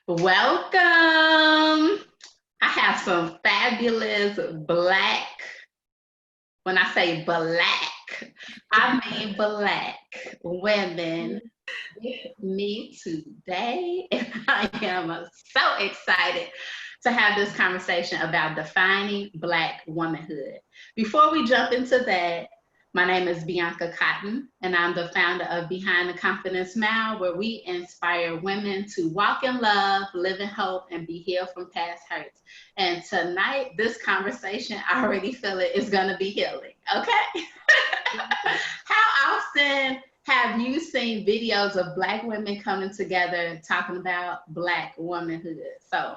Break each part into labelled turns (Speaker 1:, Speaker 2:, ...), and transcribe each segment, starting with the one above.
Speaker 1: Welcome. I have some fabulous Black, when I say Black, I mean Black women with me today. And I am so excited to have this conversation about defining Black womanhood. Before we jump into that, my name is Bianca Cotton, and I'm the founder of Behind the Confident Smile, where we inspire women to walk in love, live in hope, and be healed from past hurts. And tonight, this conversation, I already feel it, is going to be healing, okay? How often have you seen videos of Black women coming together talking about Black womanhood? So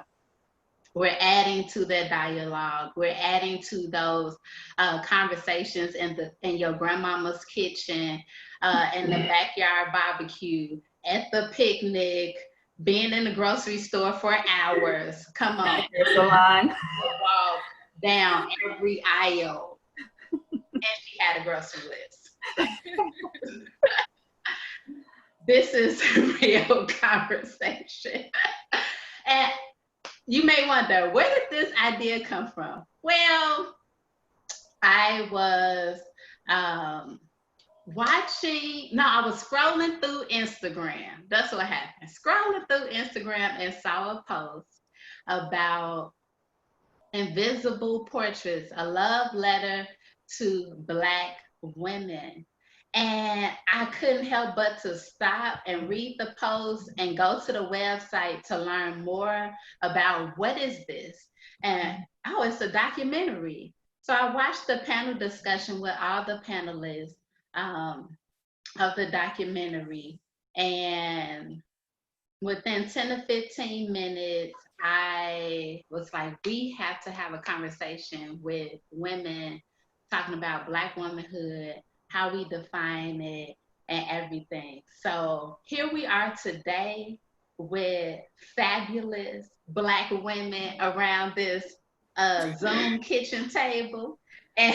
Speaker 1: we're adding to that dialogue. We're adding to those conversations in your grandmama's kitchen, in the backyard barbecue, at the picnic, being in the grocery store for hours. Come on.
Speaker 2: Salon.
Speaker 1: Walk down every aisle. And she had a grocery list. This is a real conversation. And you may wonder, where did this idea come from? Well, I was I was scrolling through Instagram. That's what happened. Scrolling through Instagram and saw a post about invisible portraits, a love letter to Black women. And I couldn't help but to stop and read the post and go to the website to learn more about what is this. And oh, it's a documentary. So I watched the panel discussion with all the panelists of the documentary. And within 10 to 15 minutes, I was like, we have to have a conversation with women talking about Black womanhood, how we define it, and everything. So here we are today with fabulous Black women around this Zoom kitchen table, and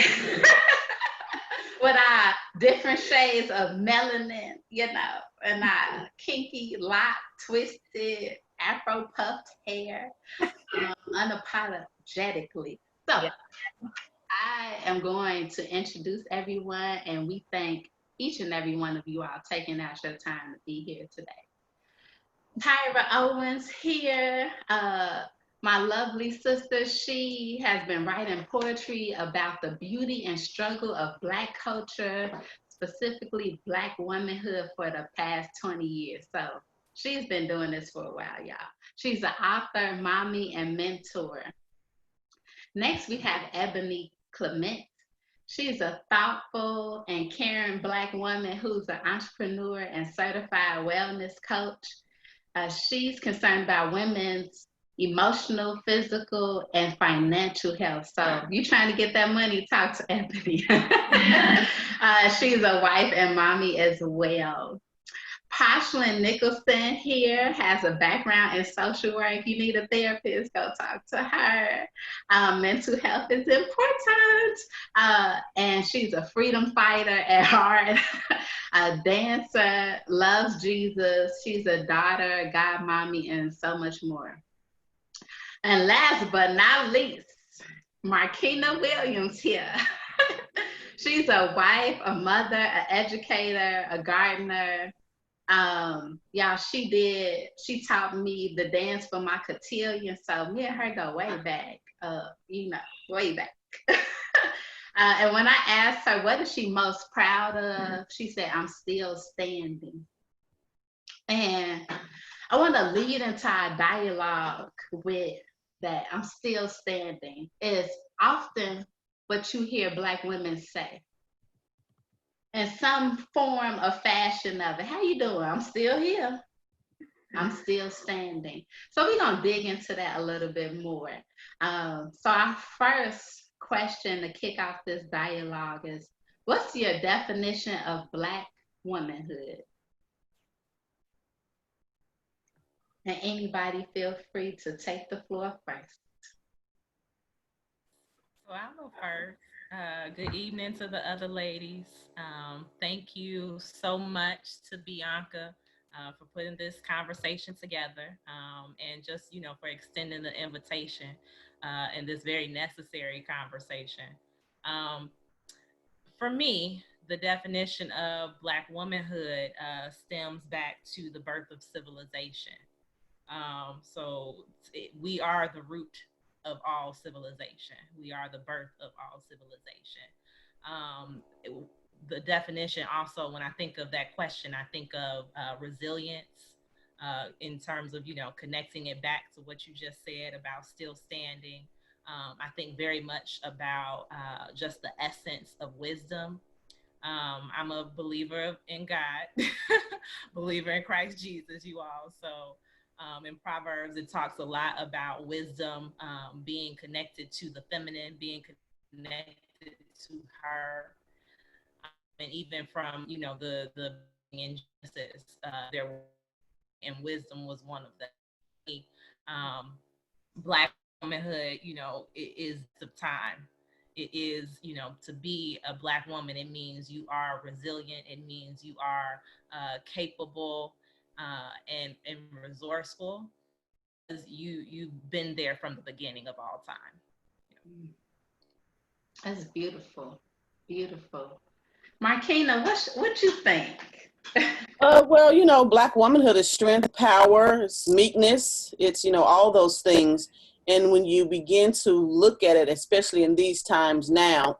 Speaker 1: with our different shades of melanin, and our kinky, locked, twisted, afro puffed hair, unapologetically. So I am going to introduce everyone, and we thank each and every one of you all taking out your time to be here today. Tyra Owens here, my lovely sister. She has been writing poetry about the beauty and struggle of Black culture, specifically Black womanhood, for the past 20 years. So she's been doing this for a while, y'all. She's an author, mommy, and mentor. Next, we have Ebony Clement. She's a thoughtful and caring Black woman who's an entrepreneur and certified wellness coach. She's concerned about women's emotional, physical, and financial health. So if you're trying to get that money, talk to Ebony. She's a wife and mommy as well. Poshlyn Nicholson here has a background in social work. If you need a therapist, go talk to her. Mental health is important. And she's a freedom fighter at heart, a dancer, loves Jesus. She's a daughter, a God mommy, and so much more. And last but not least, Marqina Williams here. She's a wife, a mother, an educator, a gardener. Y'all, she taught me the dance for my cotillion, so me and her go way back, way back. And when I asked her what is she most proud of, she said, I'm still standing. And I want to lead into our dialogue with that. I'm still standing is often what you hear Black women say. In some form or fashion of it. How you doing? I'm still here. I'm still standing. So we're going to dig into that a little bit more. So our first question to kick off this dialogue is, what's your definition of Black womanhood? And anybody feel free to take the floor first.
Speaker 3: So I'll go first. Good evening to the other ladies. Thank you so much to Bianca for putting this conversation together, and just, for extending the invitation in this very necessary conversation. Um, for me, the definition of Black womanhood stems back to the birth of civilization. We are the root of all civilization. We are the birth of all civilization. The definition also, when I think of that question, I think of resilience in terms of, connecting it back to what you just said about still standing. I think very much about just the essence of wisdom. I'm a believer in God, believer in Christ Jesus, you all. So in Proverbs, it talks a lot about wisdom being connected to the feminine, being connected to her. And even from, the in Genesis, there and wisdom was one of them. Black womanhood, it is the time. It is, to be a Black woman, it means you are resilient. It means you are capable and resourceful. You've been there from the beginning of all time.
Speaker 1: That's beautiful. Beautiful. Marqina, what you think?
Speaker 2: Well, Black womanhood is strength, power, it's meekness, it's, all those things. And when you begin to look at it, especially in these times now,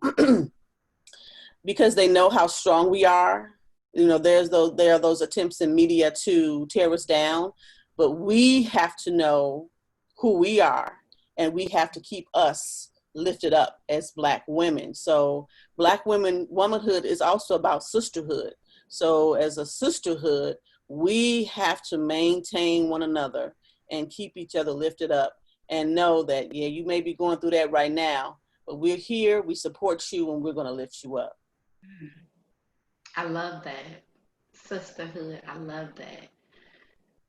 Speaker 2: because they know how strong we are, there are those attempts in media to tear us down, but we have to know who we are, and we have to keep us lifted up as Black women. So Black womanhood is also about sisterhood. So as a sisterhood, we have to maintain one another and keep each other lifted up, and know that, yeah, you may be going through that right now, but we're here, we support you, and we're going to lift you up.
Speaker 1: I love that. Sisterhood, I love that.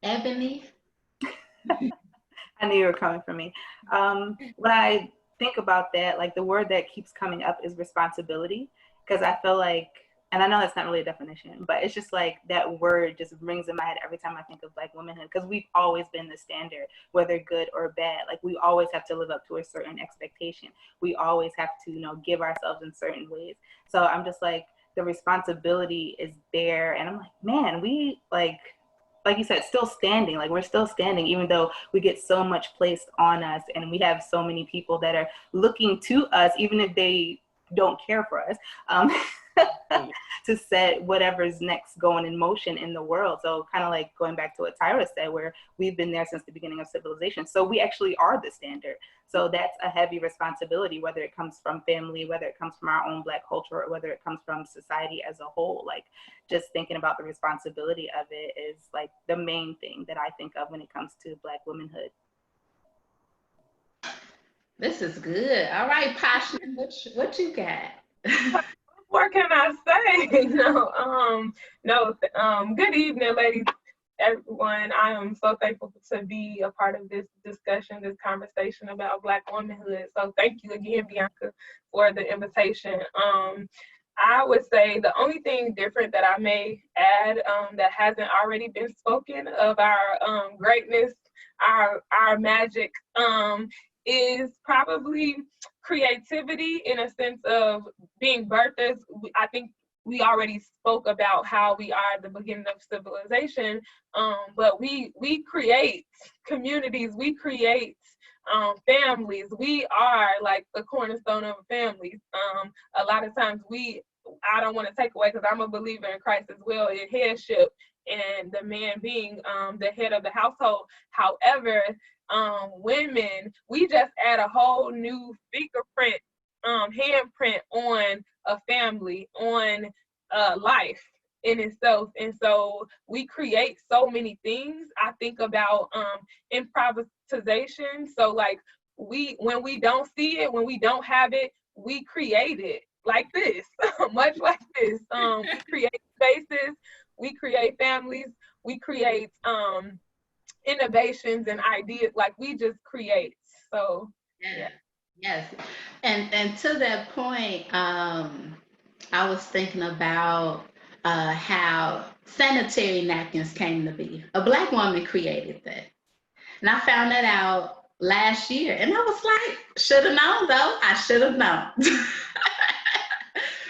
Speaker 1: Ebony?
Speaker 4: I knew you were coming for me. When I think about that, like the word that keeps coming up is responsibility, because I feel like, and I know that's not really a definition, but it's just like that word just rings in my head every time I think of Black womanhood, because we've always been the standard, whether good or bad. Like we always have to live up to a certain expectation. We always have to, give ourselves in certain ways. So I'm just like, the responsibility is there. And I'm like, man, we like you said, still standing. Like we're still standing, even though we get so much placed on us, and we have so many people that are looking to us, even if they don't care for us, to set whatever's next going in motion in the world. So kind of like going back to what Tyra said, where we've been there since the beginning of civilization. So we actually are the standard. So that's a heavy responsibility, whether it comes from family, whether it comes from our own Black culture, or whether it comes from society as a whole. Like just thinking about the responsibility of it is like the main thing that I think of when it comes to Black womanhood.
Speaker 1: This is good. All right, Poshlyn, what you got?
Speaker 5: What can I say? Good evening, ladies, everyone. I am so thankful to be a part of this discussion, this conversation about Black womanhood. So thank you again, Bianca, for the invitation. I would say the only thing different that I may add that hasn't already been spoken of our greatness, our magic, is probably creativity, in a sense of being birthers. I think we already spoke about how we are the beginning of civilization, but we create communities, we create families. We are like the cornerstone of families. A lot of times I don't want to take away, because I'm a believer in Christ as well, in headship, and the man being the head of the household. However, women, we just add a whole new fingerprint, handprint on a family, on life in itself. And so we create so many things. I think about improvisation. So like when we don't see it, when we don't have it, we create it like this, much like this. We create spaces, we create families, we create innovations and ideas. Like we just create. So yeah.
Speaker 1: Yes. And to that point, I was thinking about how sanitary napkins came to be. A Black woman created that. And I found that out last year. And I was like, should have known though. I should have known.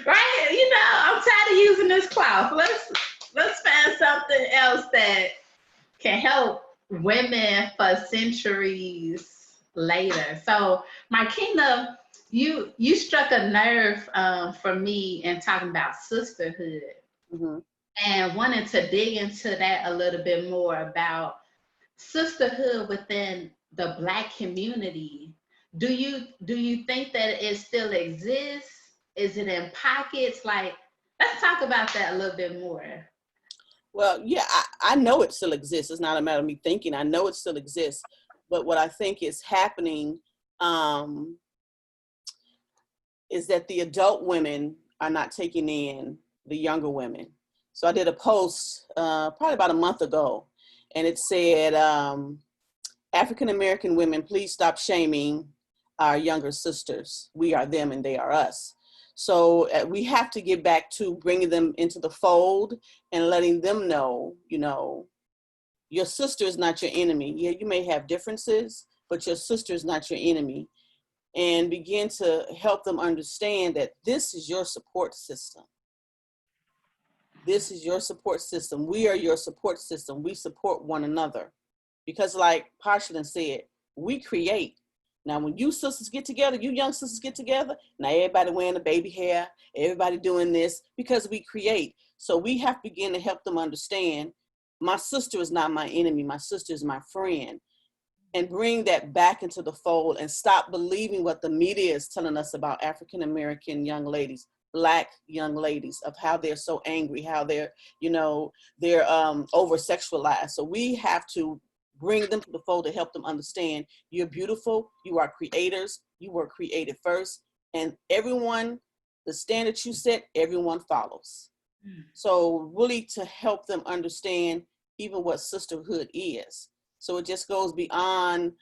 Speaker 1: Right? You know, I'm tired of using this cloth. Let's find something else that can help women for centuries later. So Marqina, you struck a nerve for me in talking about sisterhood.
Speaker 2: Mm-hmm.
Speaker 1: And wanted to dig into that a little bit more about sisterhood within the Black community. Do you think that it still exists? Is it in pockets? Like, let's talk about that a little bit more.
Speaker 2: Well, yeah, I know it still exists. It's not a matter of me thinking. I know it still exists. But what I think is happening is that the adult women are not taking in the younger women. So I did a post probably about a month ago, and it said, African American women, please stop shaming our younger sisters. We are them and they are us. So we have to get back to bringing them into the fold and letting them know, you know, your sister is not your enemy. Yeah, you may have differences, but your sister is not your enemy. And begin to help them understand that this is your support system. This is your support system. We are your support system. We support one another. Because like Poshlyn said, we create. Now, when you sisters get together, you young sisters get together, now everybody wearing the baby hair, everybody doing this, because we create. So we have to begin to help them understand, my sister is not my enemy, my sister is my friend. And bring that back into the fold and stop believing what the media is telling us about African-American young ladies, Black young ladies, of how they're so angry, how they're, you know, they're over-sexualized. So we have to bring them to the fold to help them understand you're beautiful, you are creators, you were created first, and everyone, the standard you set, everyone follows. So really to help them understand even what sisterhood is. So it just goes beyond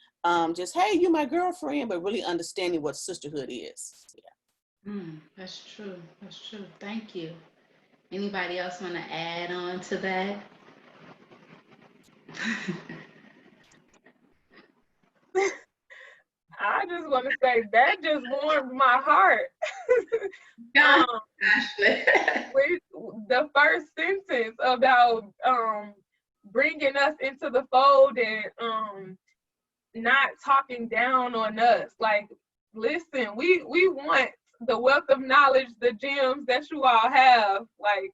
Speaker 2: just, hey, you're my girlfriend, but really understanding what sisterhood is. Yeah.
Speaker 1: That's true. That's true. Thank you. Anybody else want to add on to that?
Speaker 5: I just want to say that just warmed my heart. With the first sentence about bringing us into the fold and not talking down on us. Like, listen, we want the wealth of knowledge, the gems that you all have. Like,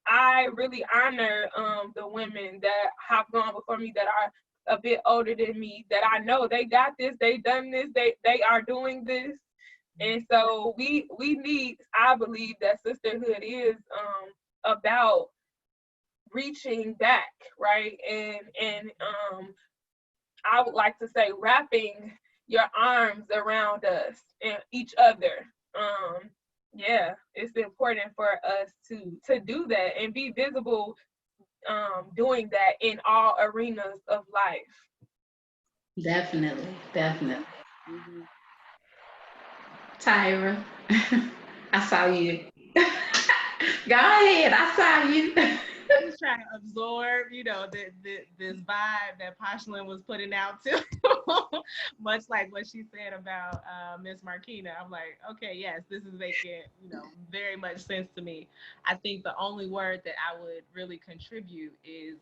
Speaker 5: I really honor the women that have gone before me that are a bit older than me, that I know they got this, they done this, they are doing this. And so we need, I believe that sisterhood is about reaching back, right? And I would like to say wrapping your arms around us and each other. Yeah, it's important for us to do that and be visible doing that in all arenas of life.
Speaker 1: Definitely, definitely. Tyra, I saw you. Go ahead, I saw you.
Speaker 3: I'm just trying to absorb, you know, this vibe that Poshlyn was putting out too. Much like what she said about Miss Marqina. I'm like, okay, yes, this is making, you know, very much sense to me. I think the only word that I would really contribute is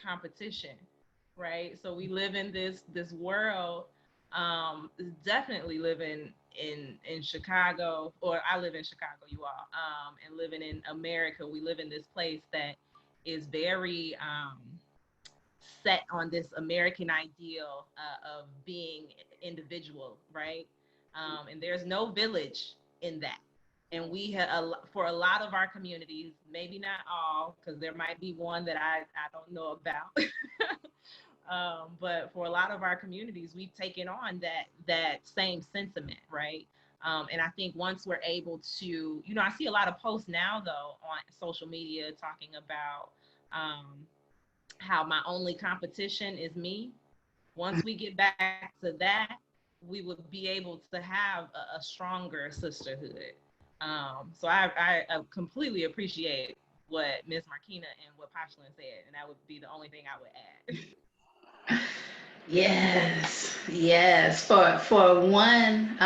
Speaker 3: competition, right? So we live in this world, definitely living in Chicago, or I live in Chicago, you all, and living in America, we live in this place that is very set on this American ideal of being individual, right? And there's no village in that. And we have, for a lot of our communities, maybe not all, because there might be one that I don't know about. But for a lot of our communities, we've taken on that same sentiment, right? And I think once we're able to, you know, I see a lot of posts now, though, on social media talking about how my only competition is me. Once we get back to that, we would be able to have a stronger sisterhood. So I completely appreciate what Ms. Marqina and what Poshlyn said, and that would be the only thing I would add.
Speaker 1: Yes. For one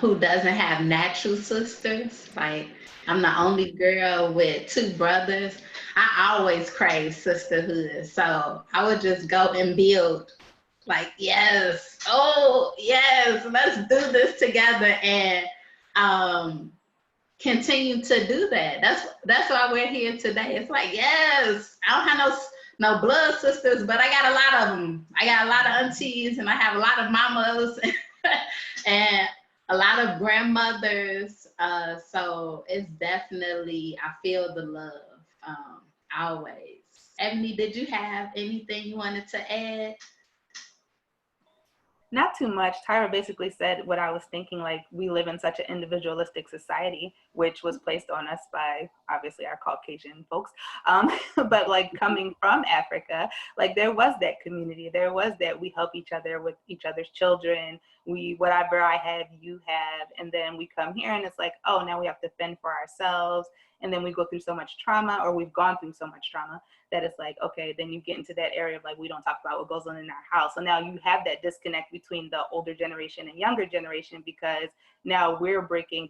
Speaker 1: who doesn't have natural sisters, like I'm the only girl with two brothers, I always crave sisterhood. So I would just go and build, like, yes, oh yes, let's do this together, and continue to do that. That's why we're here today. It's like, yes, I don't have no blood sisters, but I got a lot of them. I got a lot of aunties, and I have a lot of mamas and a lot of grandmothers. So it's definitely, I feel the love always. Ebony, did you have anything you wanted to add?
Speaker 4: Not too much. Tyra basically said what I was thinking, like we live in such an individualistic society, which was placed on us by obviously our Caucasian folks. But like coming from Africa, like there was that community, there was that we help each other with each other's children. We, whatever I have, you have. And then we come here and it's like, oh, now we have to fend for ourselves. And then we go through so much trauma, or we've gone through so much trauma, that it's like, okay, then you get into that area of like, we don't talk about what goes on in our house. So now you have that disconnect between the older generation and younger generation, because now the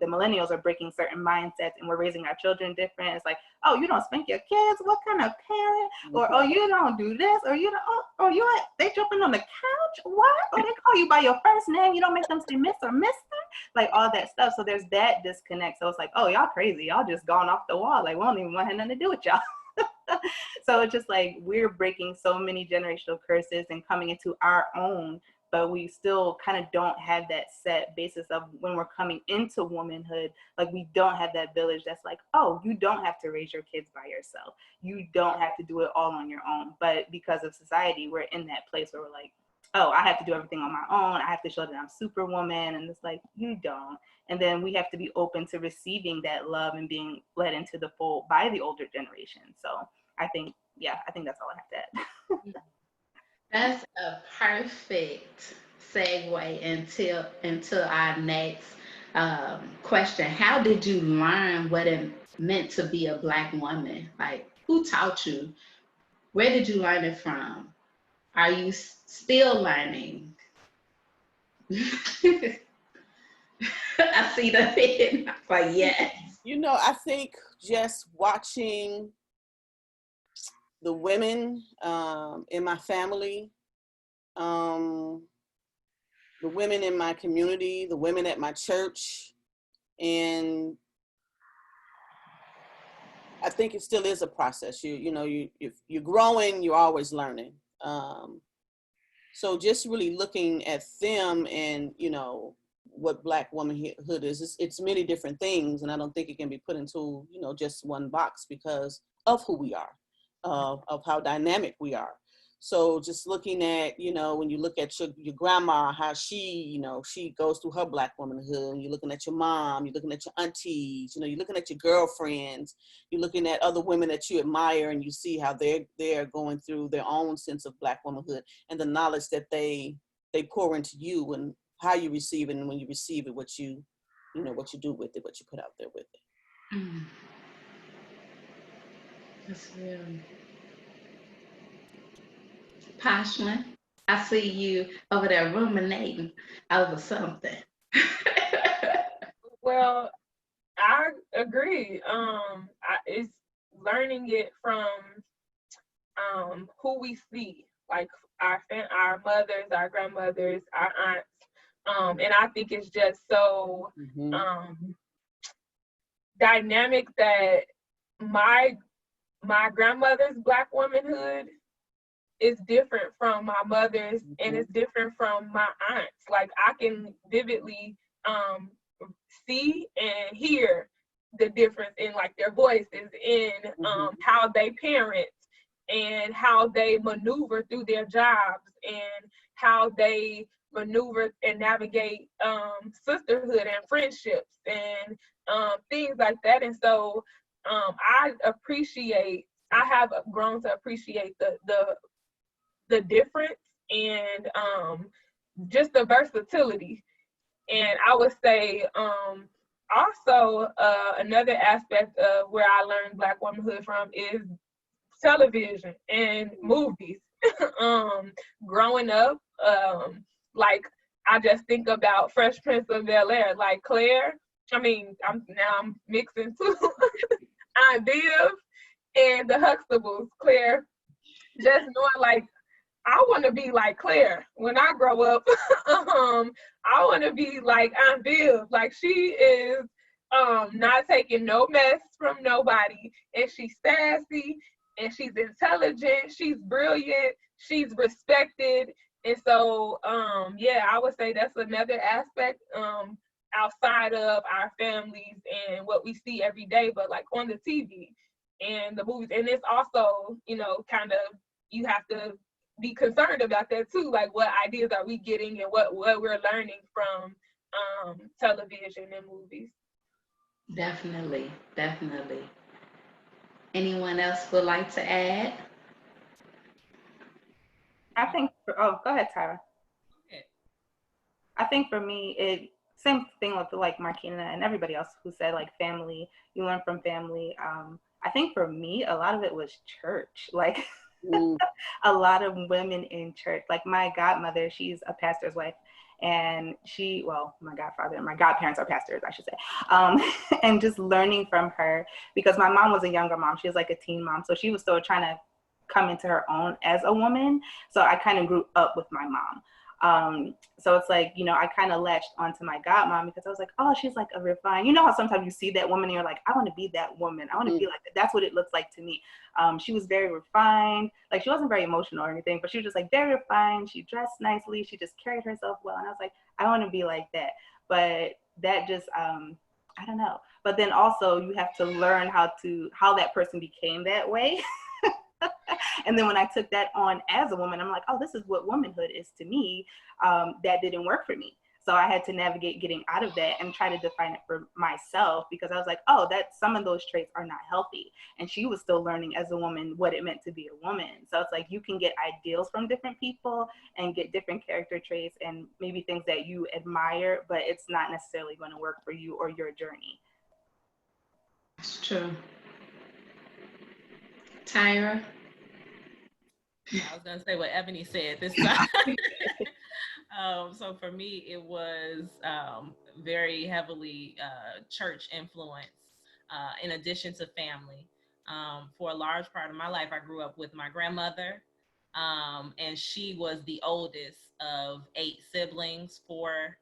Speaker 4: millennials are breaking certain mindsets, and we're raising our children different. It's like, oh, you don't spank your kids? What kind of parent? Or, oh, you don't do this? Or you don't, they jumping on the couch? What? Or they call you by your first name? You don't make them say miss or mister? Like all that stuff. So there's that disconnect. So it's like, oh, y'all crazy. Y'all just gone off the wall. Like, we don't even want to have nothing to do with y'all. So it's just like we're breaking so many generational curses and coming into our own, but we still kind of don't have that set basis of when we're coming into womanhood. Like we don't have that village that's like, oh, you don't have to raise your kids by yourself. You don't have to do it all on your own. But because of society, we're in that place where we're like, oh, I have to do everything on my own. I have to show that I'm superwoman. And it's like, you don't. And then we have to be open to receiving that love and being led into the fold by the older generation. So I think that's all I have to add.
Speaker 1: That's a perfect segue into our next question. How did you learn what it meant to be a Black woman? Like, who taught you? Where did you learn it from? Are you still learning? I see the head. Like, yes.
Speaker 2: I think just watching the women in my family, the women in my community, the women at my church, and I think it still is a process. If you're growing, you're always learning. So just really looking at them and, what Black womanhood is, it's many different things. And I don't think it can be put into, just one box because of who we are, of how dynamic we are. So just looking at, when you look at your grandma, how she, she goes through her Black womanhood, and you're looking at your mom, you're looking at your aunties, you're looking at your girlfriends, you're looking at other women that you admire, and you see how they're going through their own sense of Black womanhood and the knowledge that they pour into you, and how you receive it, and when you receive it, what you do with it, what you put out there with it.
Speaker 1: That's real. Poshlyn, I see you over there ruminating over something.
Speaker 5: Well, I agree. It's learning it from who we see, like our mothers, our grandmothers, our aunts. And I think it's just so dynamic that my grandmother's Black womanhood is different from my mother's, and it's different from my aunts. Like I can vividly see and hear the difference in like their voices, in how they parent, and how they maneuver through their jobs, and how they maneuver and navigate sisterhood and friendships and things like that. And so I have grown to appreciate the difference and just the versatility. And I would say Also, another aspect of where I learned Black womanhood from is television and movies. Growing up, like I just think about Fresh Prince of Bel-Air, like Claire. I'm mixing too. Aunt Viv and the Huxtables. Claire, just knowing like I want to be like Claire when I grow up. I want to be like Aunt Viv. Like she is not taking no mess from nobody, and she's sassy, and she's intelligent, she's brilliant, she's respected. And so yeah, I would say that's another aspect outside of our families and what we see every day, but like on the TV and the movies. And it's also, you know, kind of, you have to be concerned about that too. Like what ideas are we getting and what we're learning from television and movies.
Speaker 1: Definitely, definitely. Anyone else would like to add?
Speaker 4: I think, go ahead, Tyra.
Speaker 3: Okay.
Speaker 4: I think for me, same thing with like Marqina and everybody else who said like family, you learn from family. I think for me, a lot of it was church. Like a lot of women in church, like my godmother, she's a pastor's wife. And my godfather and my godparents are pastors, I should say. And just learning from her, because my mom was a younger mom. She was like a teen mom. So she was still trying to come into her own as a woman. So I kind of grew up with my mom. So it's like, you know, I kind of latched onto my godmom because I was like, oh, she's like a refined, you know how sometimes you see that woman and you're like, I want to be that woman. I want to be like that. That's what it looks like to me. She was very refined. Like she wasn't very emotional or anything, but she was just like very refined. She dressed nicely. She just carried herself well. And I was like, I want to be like that. But that just, I don't know. But then also you have to learn how that person became that way. And then when I took that on as a woman, I'm like, oh, this is what womanhood is to me. That didn't work for me. So I had to navigate getting out of that and try to define it for myself, because I was like, oh, some of those traits are not healthy. And she was still learning as a woman what it meant to be a woman. So it's like you can get ideals from different people and get different character traits and maybe things that you admire, but it's not necessarily going to work for you or your journey.
Speaker 1: It's true. Tyra?
Speaker 3: I was gonna say what Ebony said this time. So for me, it was very heavily church influence, in addition to family. For a large part of my life, I grew up with my grandmother, and she was the oldest of 8 siblings, 4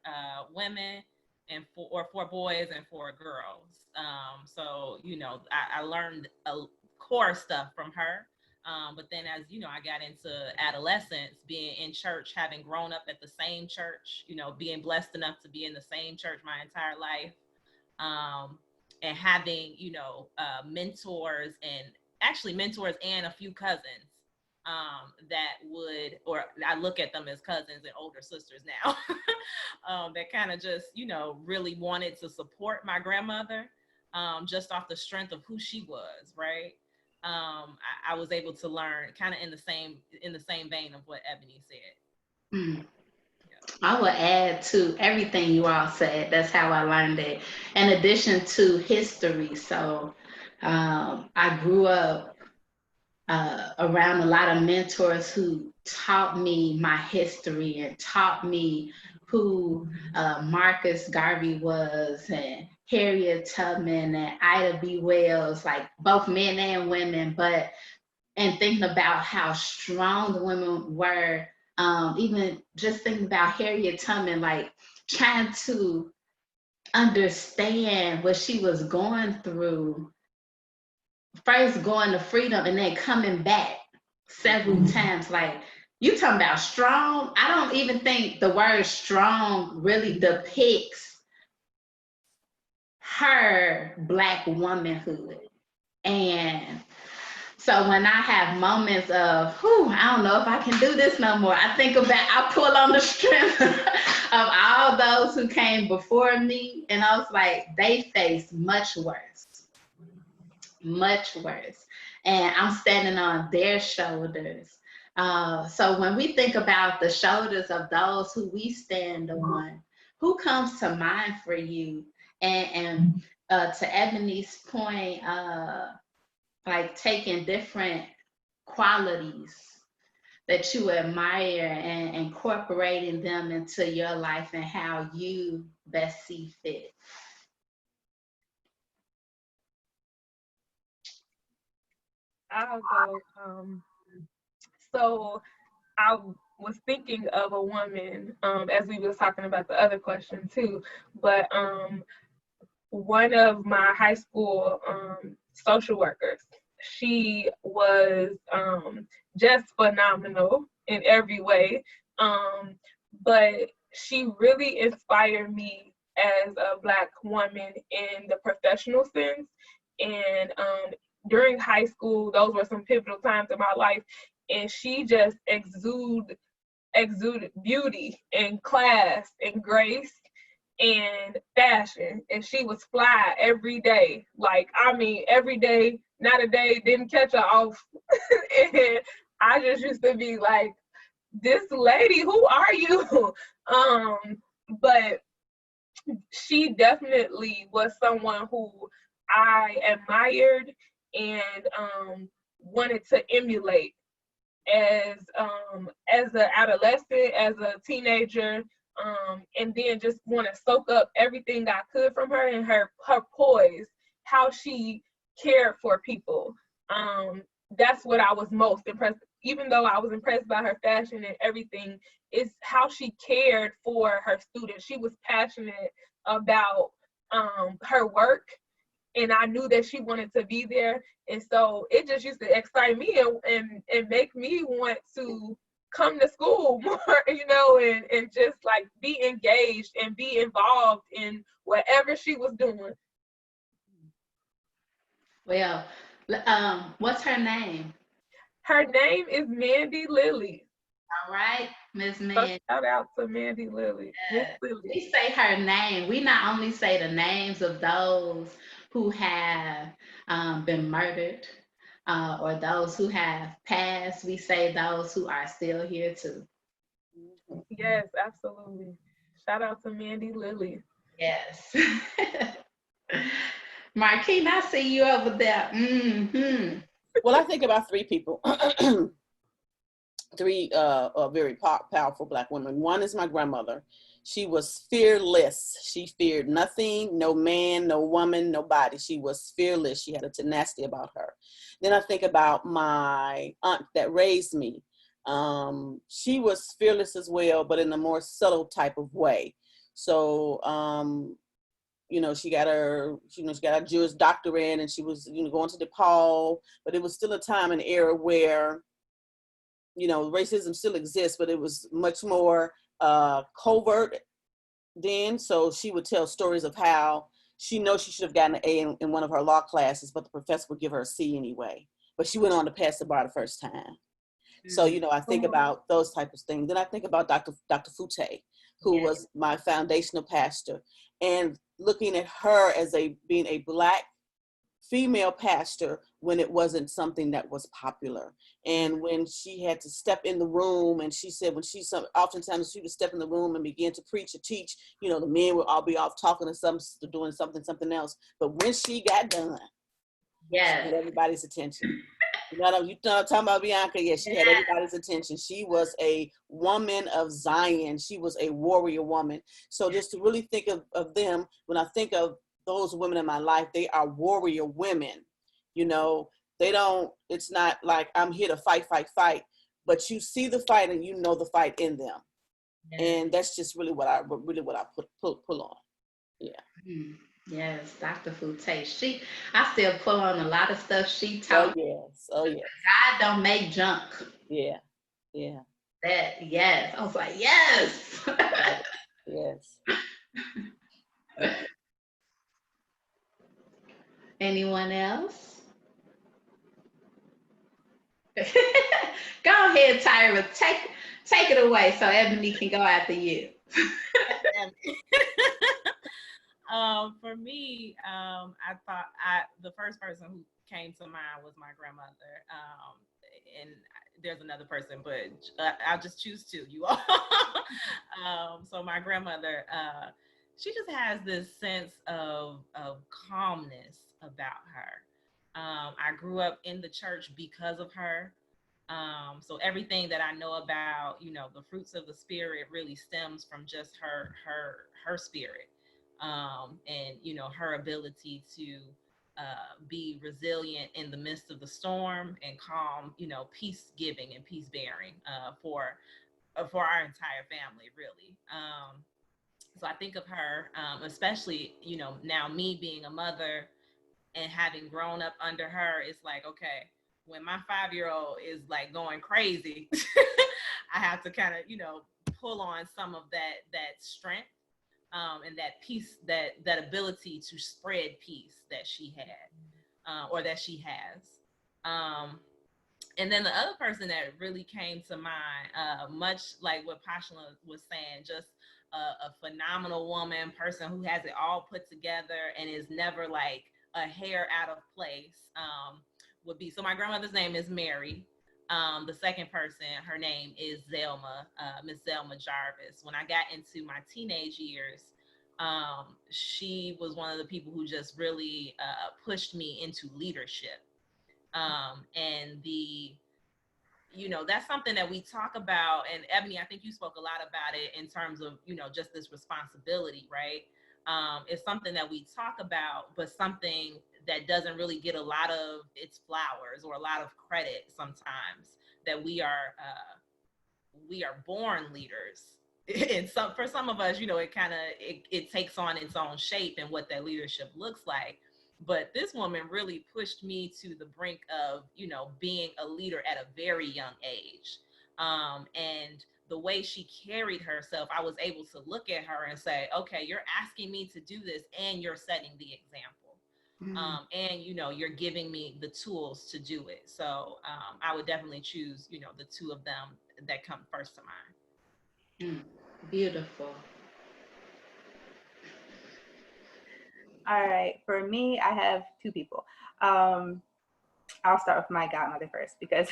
Speaker 3: women and 4 boys and 4 girls. So, you know, I learned a core stuff from her. But then as, you know, I got into adolescence, being in church, having grown up at the same church, you know, being blessed enough to be in the same church my entire life, and having, you know, mentors and a few cousins that would, or I look at them as cousins and older sisters now, that kind of just, you know, really wanted to support my grandmother, just off the strength of who she was, right? I was able to learn kind of in the same vein of what Ebony said.
Speaker 1: Yeah. I will add to everything you all said. That's how I learned it. In addition to history, so I grew up around a lot of mentors who taught me my history and taught me who Marcus Garvey was, and Harriet Tubman and Ida B. Wells, like both men and women, and thinking about how strong the women were, even just thinking about Harriet Tubman, like trying to understand what she was going through, first going to freedom and then coming back several times. Like, you talking about strong? I don't even think the word strong really depicts her Black womanhood. And so when I have moments of, I don't know if I can do this no more, I pull on the strength of all those who came before me. And I was like, they faced much worse. And I'm standing on their shoulders. So when we think about the shoulders of those who we stand on, who comes to mind for you And to Ebony's point, like taking different qualities that you admire and incorporating them into your life and how you best see fit.
Speaker 5: I'll go. So I was thinking of a woman, as we was talking about the other question too, but one of my high school social workers, she was just phenomenal in every way, but she really inspired me as a Black woman in the professional sense. And during high school, those were some pivotal times in my life, and she just exuded beauty and class and grace and fashion, and she was fly every day. Like, I mean, every day, not a day didn't catch her off. And I just used to be like, this lady, who are you? But she definitely was someone who I admired and wanted to emulate as an adolescent, as a teenager, and then just want to soak up everything I could from her, and her poise, how she cared for people. That's what I was most impressed. Even though I was impressed by her fashion and everything, it's how she cared for her students. She was passionate about her work, and I knew that she wanted to be there. And so it just used to excite me and make me want to come to school more, and just like be engaged and be involved in whatever she was doing.
Speaker 1: Well, what's her name?
Speaker 5: Her name is Mandy Lily.
Speaker 1: All right, Miss
Speaker 5: So
Speaker 1: Mandy.
Speaker 5: shout out to Mandy Lily. Miss Lily.
Speaker 1: We say her name. We not only say the names of those who have been murdered or those who have passed. We say those who are still here too.
Speaker 5: Yes, absolutely. Shout out to Mandy Lily.
Speaker 1: Yes. Marqina, I see you over there. Mm-hmm.
Speaker 2: Well, I think about three people. Three very powerful Black women. One is my grandmother. She was fearless. She feared nothing, no man, no woman, nobody. She was fearless. She had a tenacity about her. Then I think about my aunt that raised me. She was fearless as well, but in a more subtle type of way. So, she got her Juris Doctorate, and she was, going to DePaul, but it was still a time and era where, racism still exists, but it was much more covert then. So she would tell stories of how she knows she should have gotten an A in one of her law classes, but the professor would give her a C anyway. But she went on to pass the bar the first time. Mm-hmm. So, I think about those types of things. Then I think about Dr. Fute, who was my foundational pastor, and looking at her as being a Black female pastor when it wasn't something that was popular. And when she had to step in the room, and she said oftentimes she would step in the room and begin to preach or teach, the men would all be off talking to doing something else. But when she got done, she had everybody's attention. You know what I'm talking about, Bianca? Yeah, she had everybody's attention. She was a woman of Zion. She was a warrior woman. So just to really think of them, when I think of those women in my life, they are warrior women. It's not like I'm here to fight, but you see the fight and you know the fight in them. Yeah. And that's just really what I pull on. Yeah.
Speaker 1: Mm-hmm. Yes, Dr. Fute. I still pull on a lot of stuff she taught.
Speaker 2: Oh yes.
Speaker 1: God don't make junk.
Speaker 2: Yeah.
Speaker 1: Yes. I was like, yes.
Speaker 2: Yes.
Speaker 1: Anyone else? Go ahead, Tyra. Take it away so Ebony can go after you.
Speaker 3: For me, I thought the first person who came to mind was my grandmother. And there's another person, but I'll just choose two, you all. So my grandmother, she just has this sense of calmness about her. I grew up in the church because of her. So everything that I know about, you know, the fruits of the spirit really stems from just her spirit, and you know, her ability to be resilient in the midst of the storm, and calm, you know, peace giving and peace bearing for our entire family, really. So I think of her, especially, you know, now me being a mother and having grown up under her, it's like, okay, when my 5-year-old is like going crazy, I have to kind of, you know, pull on some of that strength, and that peace, that ability to spread peace that she had, or that she has. And then the other person that really came to mind, much like what Poshlyn was saying, just a phenomenal woman, person who has it all put together and is never like a hair out of place, would be, so my grandmother's name is Mary. The second person, her name is Zelma, Miss Zelma Jarvis. When I got into my teenage years, she was one of the people who just really pushed me into leadership. And you know, that's something that we talk about. And Ebony, I think you spoke a lot about it in terms of, you know, just this responsibility, right? It's something that we talk about, but something that doesn't really get a lot of its flowers or a lot of credit sometimes, that we are born leaders. And for some of us, you know, it takes on its own shape and what that leadership looks like. But this woman really pushed me to the brink of, you know, being a leader at a very young age. And the way she carried herself, I was able to look at her and say, okay, you're asking me to do this and you're setting the example. And, you know, you're giving me the tools to do it. So I would definitely choose, you know, the two of them that come first to mind.
Speaker 1: Beautiful.
Speaker 4: All right, for me, I have two people. I'll start with my godmother first because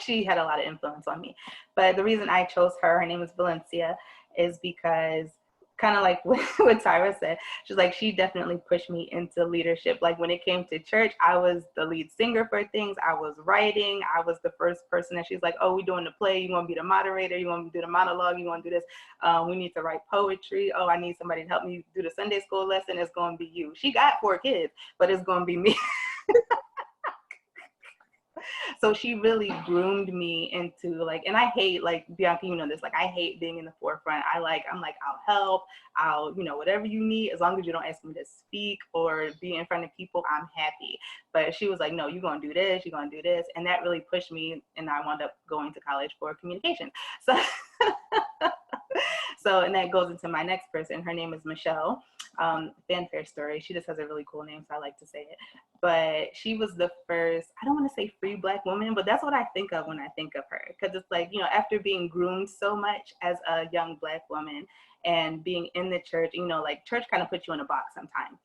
Speaker 4: she had a lot of influence on me. But the reason I chose her name is Valencia, is because kind of like what Tyra said, she's like, she definitely pushed me into leadership. Like when it came to church, I was the lead singer for things. I was writing. I was the first person that she's like, oh, we're doing the play. You want to be the moderator? You want to do the monologue? You want to do this? We need to write poetry. Oh, I need somebody to help me do the Sunday school lesson. It's going to be you. She got 4 kids, but it's going to be me. So she really groomed me into like, and I hate, like, Bianca, you know this, like, I hate being in the forefront. I'm like, I'll help, you know, whatever you need, as long as you don't ask me to speak or be in front of people, I'm happy. But she was like, no, you're going to do this, you're going to do this. And that really pushed me. And I wound up going to college for communication. So, and that goes into my next person. Her name is Michelle. Fanfare story. She just has a really cool name, so I like to say it. But she was the first, I don't want to say free Black woman, but that's what I think of when I think of her. Because it's like, you know, after being groomed so much as a young Black woman and being in the church, you know, like church kind of puts you in a box sometimes.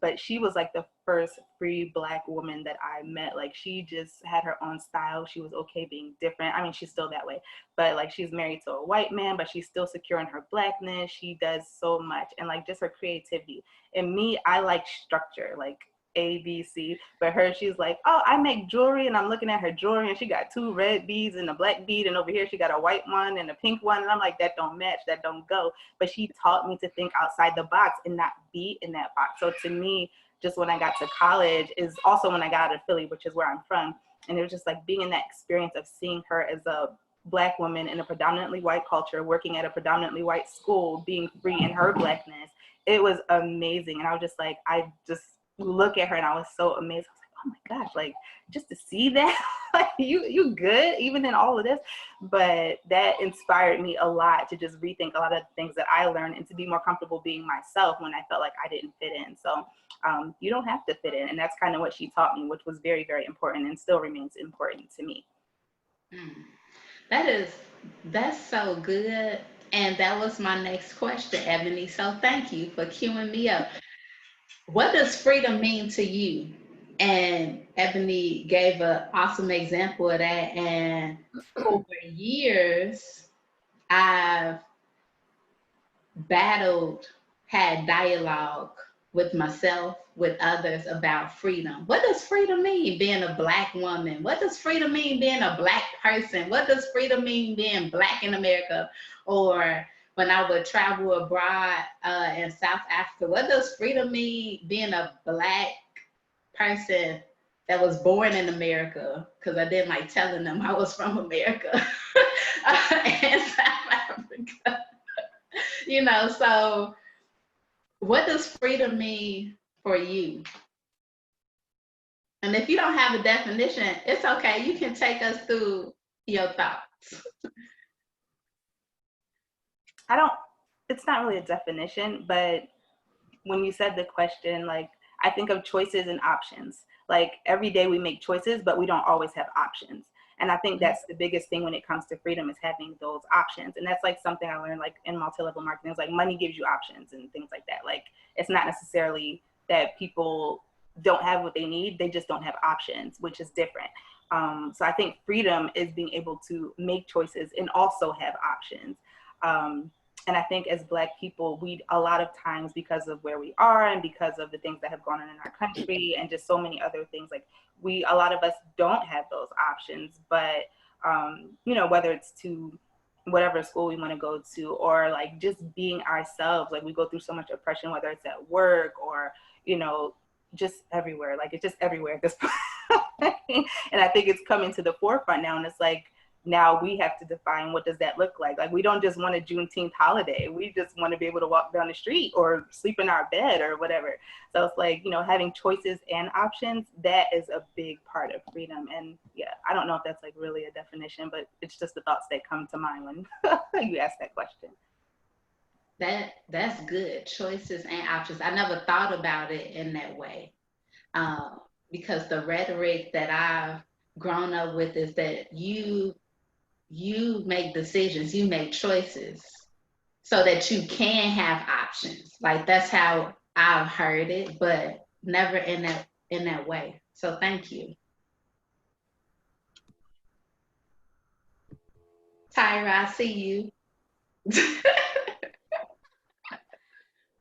Speaker 4: But she was like the first free Black woman that I met. Like she just had her own style. She was okay being different. I mean, she's still that way, but like she's married to a white man, but she's still secure in her Blackness. She does so much, and like just her creativity. And me, I like structure, like A, B, C. But her, she's like, oh, I make jewelry, and I'm looking at her jewelry, and she got 2 red beads and a black bead, and over here she got a white one and a pink one, and I'm like, that don't match, that don't go. But she taught me to think outside the box and not be in that box. So to me, just when I got to college is also when I got out of Philly, which is where I'm from. And it was just like being in that experience of seeing her as a Black woman in a predominantly white culture, working at a predominantly white school, being free in her Blackness. It was amazing. And I was just like, I just look at her and I was so amazed. I was like, oh my gosh, like just to see that, like you good even in all of this. But that inspired me a lot to just rethink a lot of things that I learned and to be more comfortable being myself when I felt like I didn't fit in. So you don't have to fit in. And that's kind of what she taught me, which was very, very important and still remains important to me.
Speaker 1: That's so good. And that was my next question, Ebony. So thank you for queuing me up. What does freedom mean to you? And Ebony gave an awesome example of that. And over years, I've battled had dialogue with myself, with others about freedom. What does freedom mean being a Black woman? What does freedom mean being a Black person? What does freedom mean being Black in America? Or when I would travel abroad in South Africa, what does freedom mean being a Black person that was born in America? Because I didn't like telling them I was from America and South Africa. You know, so what does freedom mean for you? And if you don't have a definition, it's okay. You can take us through your thoughts.
Speaker 4: It's not really a definition, but when you said the question, like, I think of choices and options. Like, every day we make choices, but we don't always have options. And I think that's the biggest thing when it comes to freedom, is having those options. And that's like something I learned like in multi-level marketing. It's like money gives you options and things like that. Like, it's not necessarily that people don't have what they need, they just don't have options, which is different. So I think freedom is being able to make choices and also have options. And I think as Black people, we a lot of times, because of where we are and because of the things that have gone on in our country and just so many other things, like a lot of us don't have those options. But, you know, whether it's to whatever school we want to go to, or like just being ourselves, like we go through so much oppression, whether it's at work or, you know, just everywhere. Like, it's just everywhere at this point. And I think it's coming to the forefront now. And it's like, now we have to define, what does that look like? Like, we don't just want a Juneteenth holiday. We just want to be able to walk down the street or sleep in our bed or whatever. So it's like, you know, having choices and options, that is a big part of freedom. And yeah, I don't know if that's like really a definition, but it's just the thoughts that come to mind when you ask that question.
Speaker 1: That's good. Choices and options. I never thought about it in that way, because the rhetoric that I've grown up with is that you make decisions, you make choices so that you can have options. Like, that's how I've heard it, but never in that way. So thank you. Tyra, I see you.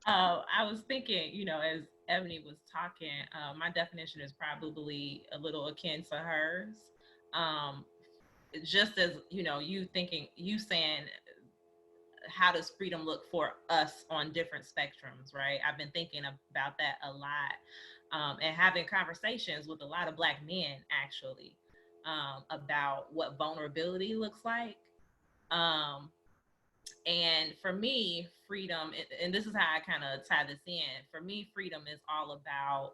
Speaker 3: I was thinking, you know, as Ebony was talking, my definition is probably a little akin to hers. Just as, you know, you saying, how does freedom look for us on different spectrums, right? I've been thinking about that a lot, and having conversations with a lot of Black men, actually, about what vulnerability looks like. And for me, freedom, and this is how I kind of tie this in, for me, freedom is all about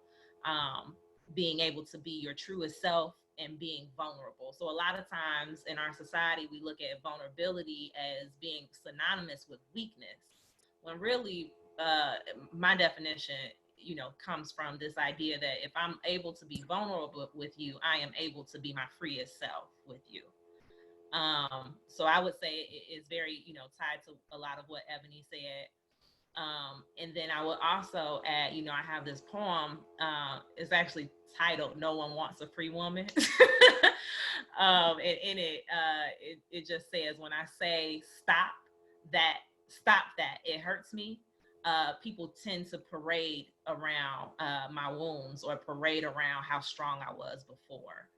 Speaker 3: being able to be your truest self and being vulnerable. So a lot of times in our society, we look at vulnerability as being synonymous with weakness, when really my definition, you know, comes from this idea that if I'm able to be vulnerable with you, I am able to be my freest self with you. So I would say it's very, you know, tied to a lot of what Ebony said. And then I would also add, you know, I have this poem, it's actually titled "No One Wants a Free Woman." And in it, it just says, when I say stop that, it hurts me, people tend to parade around my wounds, or parade around how strong I was before.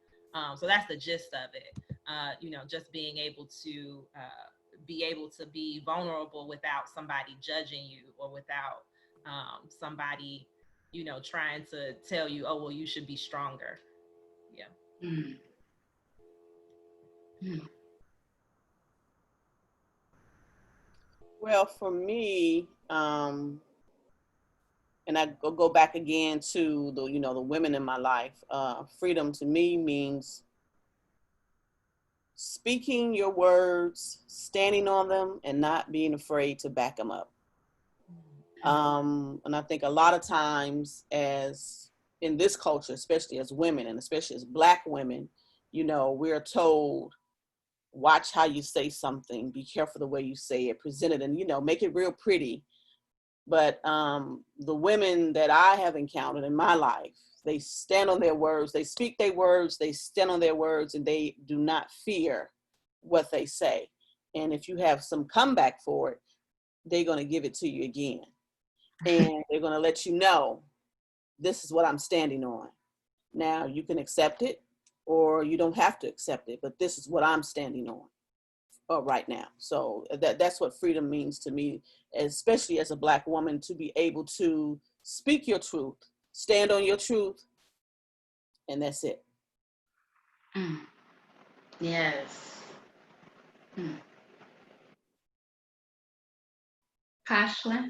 Speaker 3: So that's the gist of it. You know, just being able to be vulnerable without somebody judging you, or without somebody, you know, trying to tell you, oh, well, you should be stronger. Yeah. Mm.
Speaker 2: Mm. Well, for me, and I go back again to the, you know, the women in my life, freedom to me means speaking your words, standing on them, and not being afraid to back them up. And I think a lot of times, as in this culture, especially as women, and especially as Black women, you know, we're told, watch how you say something, be careful the way you say it, present it, and, you know, make it real pretty. But the women that I have encountered in my life, they stand on their words, they speak their words, they stand on their words, and they do not fear what they say. And if you have some comeback for it, they're going to give it to you again. and they're going to let you know, this is what I'm standing on. Now, you can accept it or you don't have to accept it, but this is what I'm standing on right now. So that's what freedom means to me, especially as a Black woman, to be able to speak your truth, stand on your truth, and that's it.
Speaker 1: Mm. Yes. Mm. Poshlyn?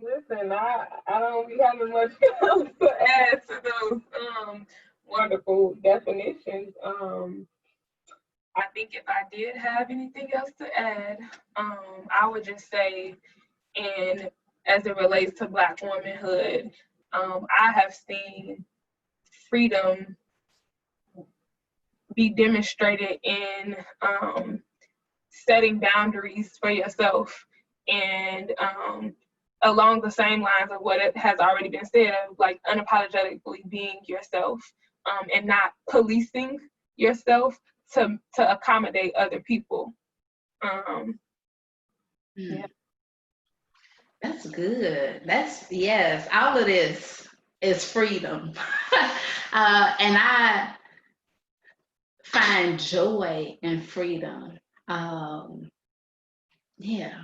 Speaker 5: Listen, I don't be having much else to add to those wonderful definitions. I think if I did have anything else to add, I would just say, and as it relates to Black womanhood, I have seen freedom be demonstrated in setting boundaries for yourself, and along the same lines of what it has already been said, of like unapologetically being yourself, and not policing yourself to accommodate other people. Yeah.
Speaker 1: That's good. Yes, all of this is freedom. And I find joy in freedom. Yeah.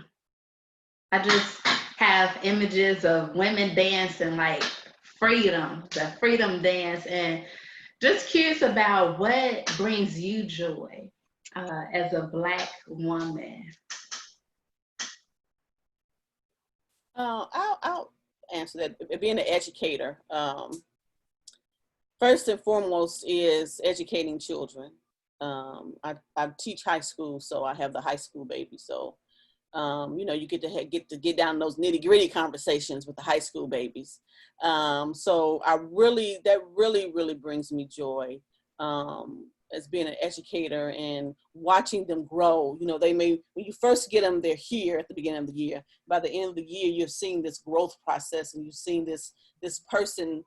Speaker 1: I just have images of women dancing like freedom, the freedom dance, and just curious about what brings you joy as a Black woman.
Speaker 2: I'll answer that. Being an educator, first and foremost is educating children. I teach high school, so I have the high school baby. So, you get to get down those nitty gritty conversations with the high school babies. So that really brings me joy. As being an educator and watching them grow. When you first get them, they're here at the beginning of the year. By the end of the year, you've seen this growth process, and you've seen this person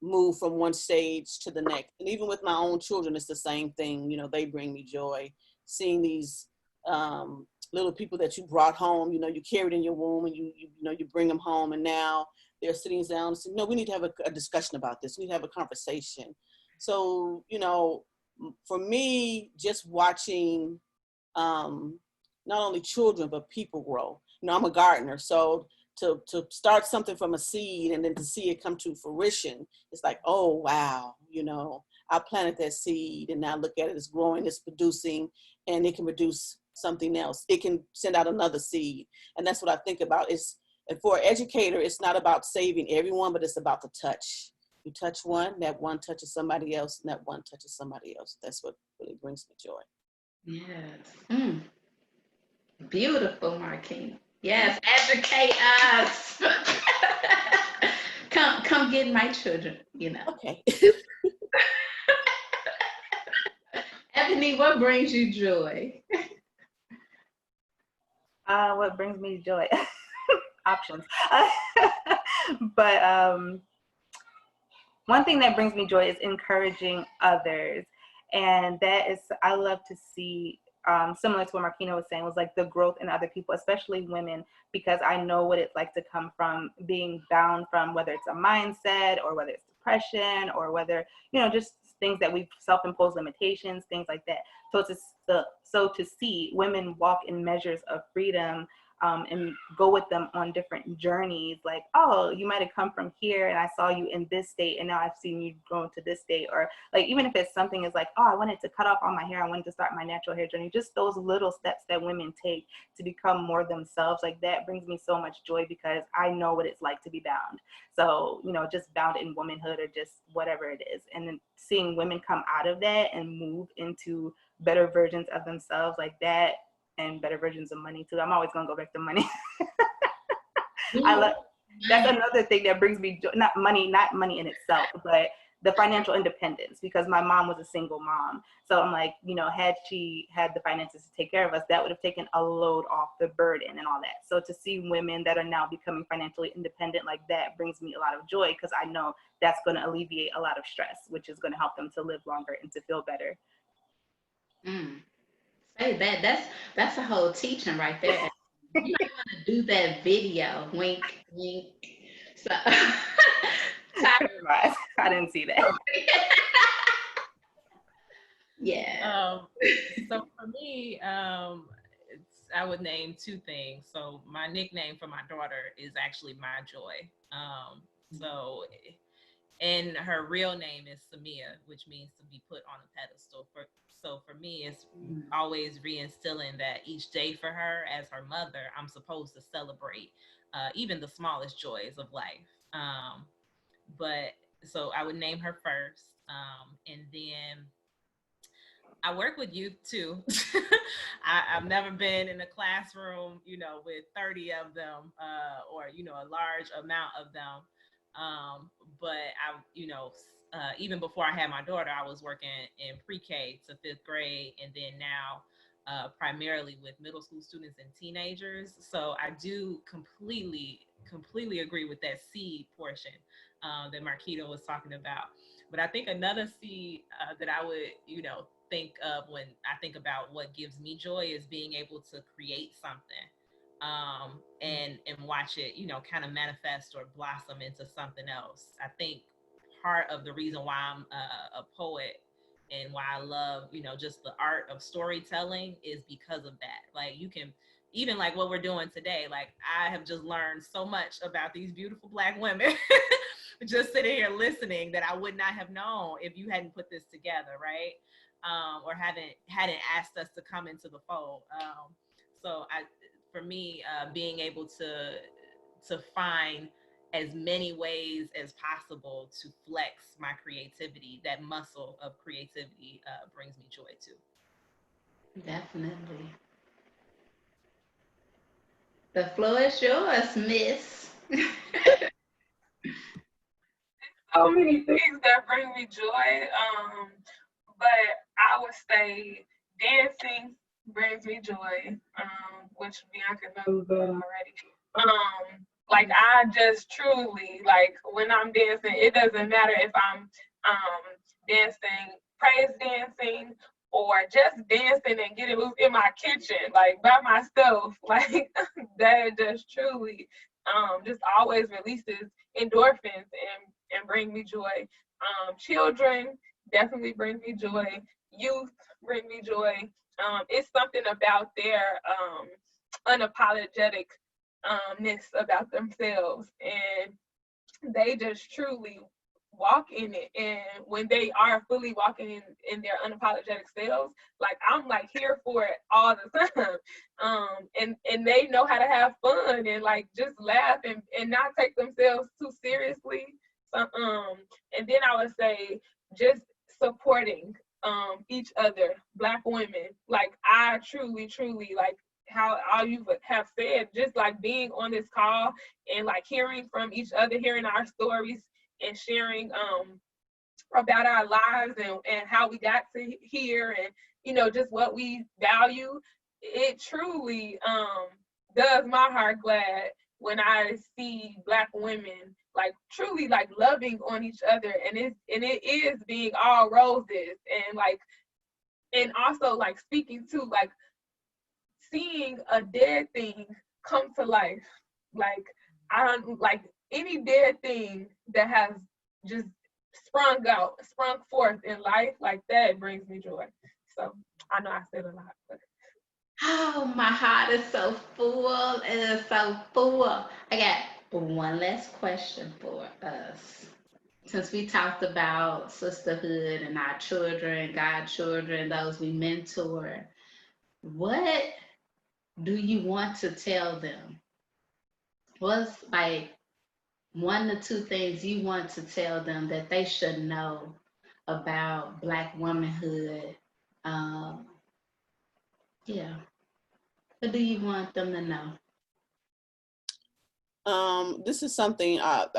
Speaker 2: move from one stage to the next. And even with my own children, it's the same thing. They bring me joy. Seeing these little people that you brought home, you carried in your womb, and you bring them home, and now they're sitting down and saying, no, we need to have a discussion about this. We need to have a conversation. So, for me, just watching not only children, but people grow. I'm a gardener, so to start something from a seed and then to see it come to fruition, it's like, oh, wow, I planted that seed and now look at it, it's growing, it's producing, and it can produce something else. It can send out another seed. And that's what I think about. And for an educator, it's not about saving everyone, but it's about the touch. You touch one, that one touches somebody else, and that one touches somebody else. That's what really brings me joy.
Speaker 1: Yes. Beautiful, Marqina. Yes, educate us. Come get my children,
Speaker 2: Okay.
Speaker 1: Ebony, what brings you joy?
Speaker 4: What brings me joy? Options. But one thing that brings me joy is encouraging others. And that is, I love to see, similar to what Marqina was saying, was like the growth in other people, especially women, because I know what it's like to come from being bound from, whether it's a mindset or whether it's depression or whether, just things that we've self-imposed limitations, things like that. So to see women walk in measures of freedom, and go with them on different journeys, like, oh, you might have come from here and I saw you in this state and now I've seen you grow to this state. Or like, even if it's something is like, oh, I wanted to cut off all my hair, I wanted to start my natural hair journey, just those little steps that women take to become more themselves, like that brings me so much joy because I know what it's like to be bound. So, just bound in womanhood or just whatever it is. And then seeing women come out of that and move into better versions of themselves like that, and better versions of money too. I'm always gonna go back to money. That's another thing that brings me joy. Not money in itself, but the financial independence, because my mom was a single mom. So I'm like, had she had the finances to take care of us, that would have taken a load off the burden and all that. So to see women that are now becoming financially independent like that brings me a lot of joy, because I know that's going to alleviate a lot of stress, which is going to help them to live longer and to feel better.
Speaker 1: Say that. That's a whole teaching right there. You might want to do that video. Wink, wink. So,
Speaker 4: I didn't see that.
Speaker 1: Yeah.
Speaker 3: So for me, I would name two things. So my nickname for my daughter is actually My Joy. So, and her real name is Samia, which means to be put on a pedestal. So for me, it's always reinstilling that each day for her as her mother, I'm supposed to celebrate even the smallest joys of life. But so I would name her first, and then I work with youth too. I've never been in a classroom, with 30 of them, or, a large amount of them. But even before I had my daughter, I was working in pre-K to 5th grade, and then now primarily with middle school students and teenagers. So I do completely agree with that seed portion that Marqina was talking about. But I think another seed that I would, think of when I think about what gives me joy is being able to create something and watch it, kind of manifest or blossom into something else. I think part of the reason why I'm a poet and why I love, just the art of storytelling is because of that. Like you can, even like what we're doing today, like I have just learned so much about these beautiful Black women just sitting here listening that I would not have known if you hadn't put this together, right? Or hadn't asked us to come into the fold. So for me, being able to find as many ways as possible to flex my creativity, that muscle of creativity brings me joy too.
Speaker 1: Definitely. The floor is yours, Miss.
Speaker 5: So many things that bring me joy. But I would say dancing brings me joy, which Bianca knows that already. Like I just truly, like when I'm dancing, it doesn't matter if I'm dancing, praise dancing, or just dancing and getting loose in my kitchen, like by myself. Like that just truly just always releases endorphins and bring me joy. Children definitely bring me joy. Youth bring me joy. It's something about their unapologeticness about themselves, and they just truly walk in it. And when they are fully walking in their unapologetic selves, like I'm like here for it all the time. And they know how to have fun and like just laugh and not take themselves too seriously. So and then I would say just supporting each other, Black women. Like I truly like how all you have said, just like being on this call and like hearing from each other, hearing our stories and sharing about our lives and how we got to here and just what we value. It truly does my heart glad when I see Black women like truly like loving on each other, and it is being all roses and like, and also like speaking to like seeing a dead thing come to life. Like I don't like any dead thing that has just sprung forth in life, like that brings me joy. So I know I said a lot, but
Speaker 1: Oh, my heart is so full. It is so full. I got one last question for us. Since we talked about sisterhood and our children, godchildren, those we mentor, what do you want to tell them? What's like 1 to 2 things you want to tell them that they should know about Black womanhood? Yeah. What do you want them to know?
Speaker 2: This is something I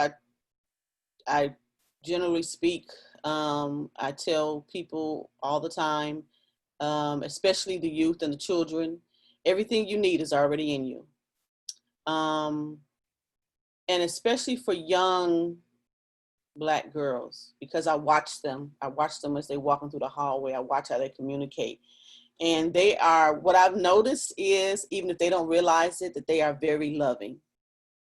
Speaker 2: generally speak. I tell people all the time, especially the youth and the children, everything you need is already in you. And especially for young Black girls, because I watch them as they're walking through the hallway. I watch how they communicate. And they are, what I've noticed is, even if they don't realize it, that they are very loving.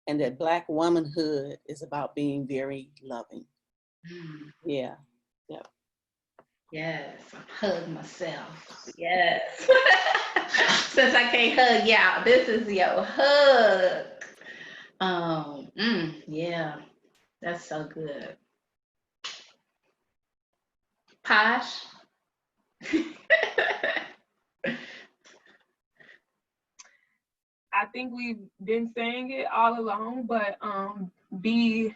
Speaker 2: And that Black womanhood is about being very loving. Yeah. Yep.
Speaker 1: Yes, hug myself. Yes. Since I can't hug y'all, this is your hug. Yeah, that's so good. Posh.
Speaker 5: I think we've been saying it all along, but be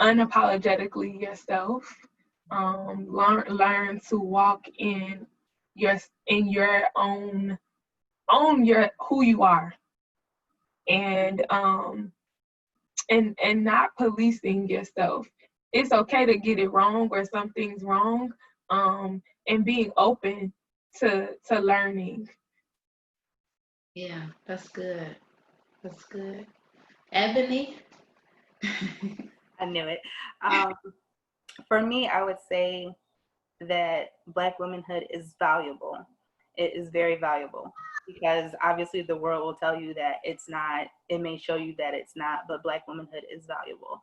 Speaker 5: unapologetically yourself. Learn to walk in your own who you are, and not policing yourself. It's okay to get it wrong or something's wrong, and being open to learning.
Speaker 1: Yeah, that's good. That's good. Ebony.
Speaker 4: I knew it. For me, I would say that Black womanhood is valuable. It is very valuable, because obviously the world will tell you that it's not. It may show you that it's not, but Black womanhood is valuable.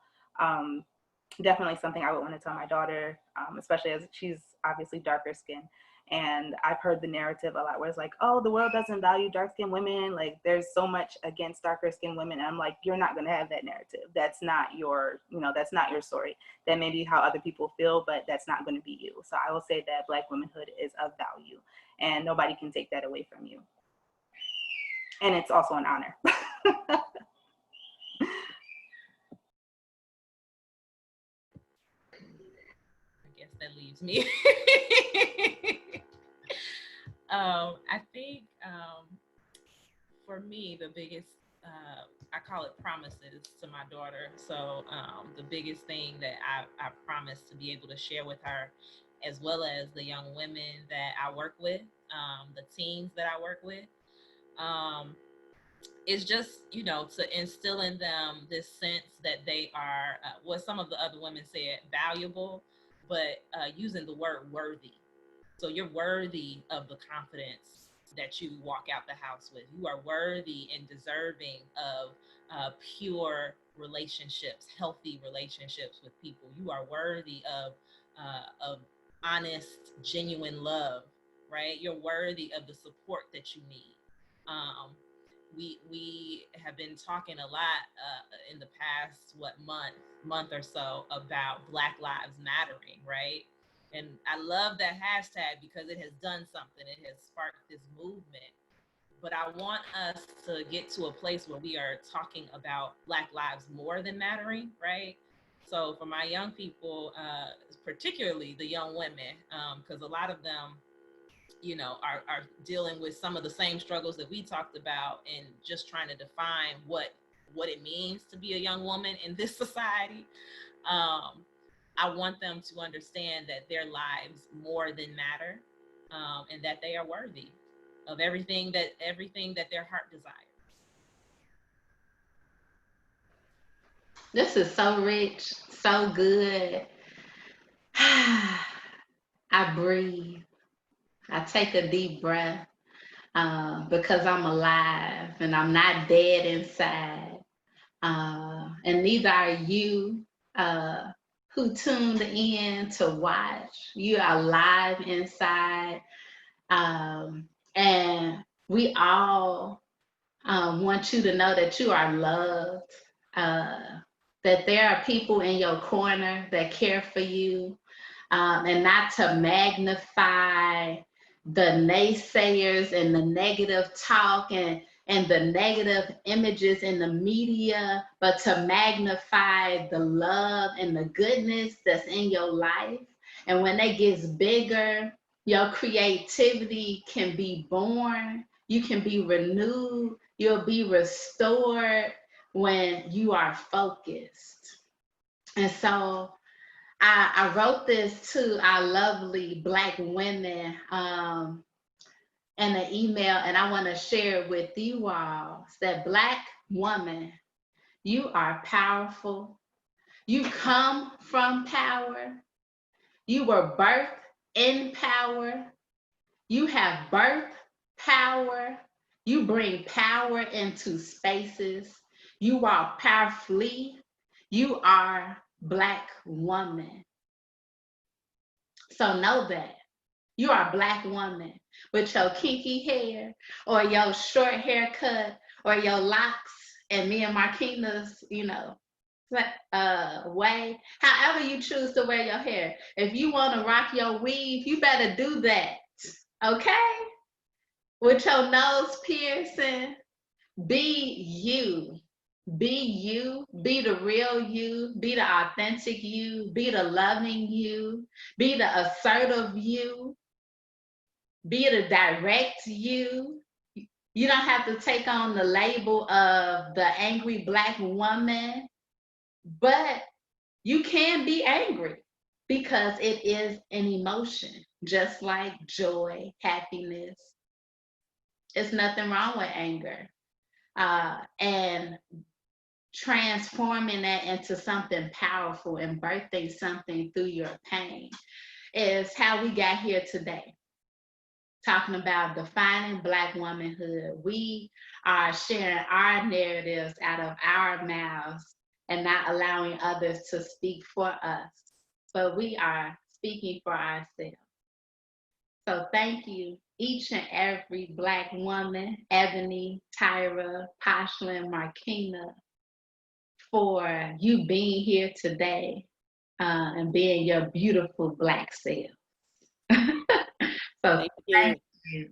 Speaker 4: Definitely something I would want to tell my daughter, especially as she's obviously darker skinned. And I've heard the narrative a lot where it's like, oh, the world doesn't value dark skinned women. Like, there's so much against darker skinned women. And I'm like, you're not going to have that narrative. That's not your, that's not your story. That may be how other people feel, but that's not going to be you. So I will say that Black womanhood is of value, and nobody can take that away from you. And it's also an honor.
Speaker 3: That leaves me. I think for me, the biggest, I call it promises to my daughter. So the biggest thing that I promise to be able to share with her, as well as the young women that I work with, the teens that I work with, is just, to instill in them this sense that they are, what some of the other women said, valuable, but using the word worthy. So you're worthy of the confidence that you walk out the house with. You are worthy and deserving of pure relationships, healthy relationships with people. You are worthy of honest, genuine love, right? You're worthy of the support that you need. We have been talking a lot in the past month or so about Black Lives Mattering, right? And I love that hashtag because it has done something. It has sparked this movement. But I want us to get to a place where we are talking about Black lives more than mattering, right? So for my young people, particularly the young women, because a lot of them, are dealing with some of the same struggles that we talked about, and just trying to define what it means to be a young woman in this society. I want them to understand that their lives more than matter, and that they are worthy of everything that their heart desires.
Speaker 1: This is so rich, so good. I breathe. I take a deep breath because I'm alive and I'm not dead inside. And neither are you who tuned in to watch. You are alive inside. And we all want you to know that you are loved, that there are people in your corner that care for you, and not to magnify the naysayers and the negative talk and the negative images in the media, but to magnify the love and the goodness that's in your life. And when it gets bigger, your creativity can be born, you can be renewed, you'll be restored when you are focused. And so I wrote this to our lovely Black women in an email, and I want to share it with you all. It's that Black woman, you are powerful. You come from power. You were birthed in power. You have birth power. You bring power into spaces. You are powerfully. You are Black woman. So know that. You are a Black woman with your kinky hair or your short haircut or your locks and me and Marqina's, way. However you choose to wear your hair. If you want to rock your weave, you better do that. Okay? With your nose piercing, be you. Be you. Be the real you. Be the authentic you. Be the loving you. Be the assertive you. Be the direct you. You don't have to take on the label of the angry Black woman, but you can be angry because it is an emotion, just like joy, happiness. It's nothing wrong with anger. And transforming that into something powerful and birthing something through your pain is how we got here today. Talking about defining Black womanhood. We are sharing our narratives out of our mouths and not allowing others to speak for us, but we are speaking for ourselves. So thank you, each and every Black woman, Ebony, Tyra, Poshlyn, Marqina, for you being here today and being your beautiful Black self. So thank you.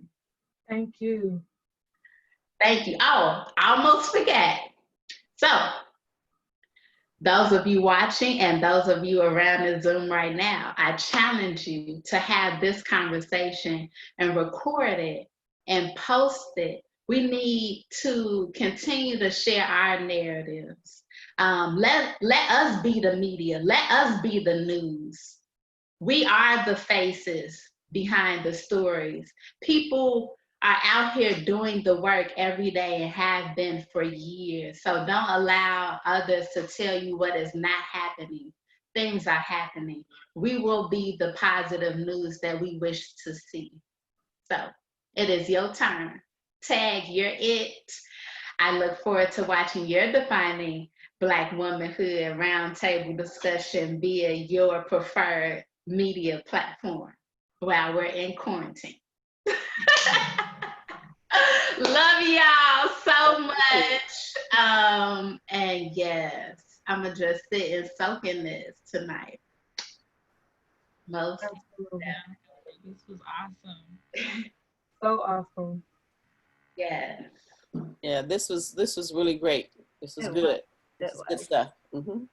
Speaker 5: Thank you.
Speaker 1: Thank you. Oh, I almost forgot. So those of you watching and those of you around the Zoom right now, I challenge you to have this conversation and record it and post it. We need to continue to share our narratives. Let us be the media. Let us be the news. We are the faces behind the stories. People are out here doing the work every day and have been for years. So don't allow others to tell you what is not happening. Things are happening. We will be the positive news that we wish to see. So it is your turn. Tag, you're it. I look forward to watching your Defining Black Womanhood roundtable discussion via your preferred media platform while we're in quarantine. Love y'all so much. And yes, I'm gonna just sit and soak in this tonight. Most.
Speaker 3: This was awesome.
Speaker 5: So awesome.
Speaker 1: Yes.
Speaker 2: Yeah, this was really great. This was good. This is good stuff. Mm-hmm.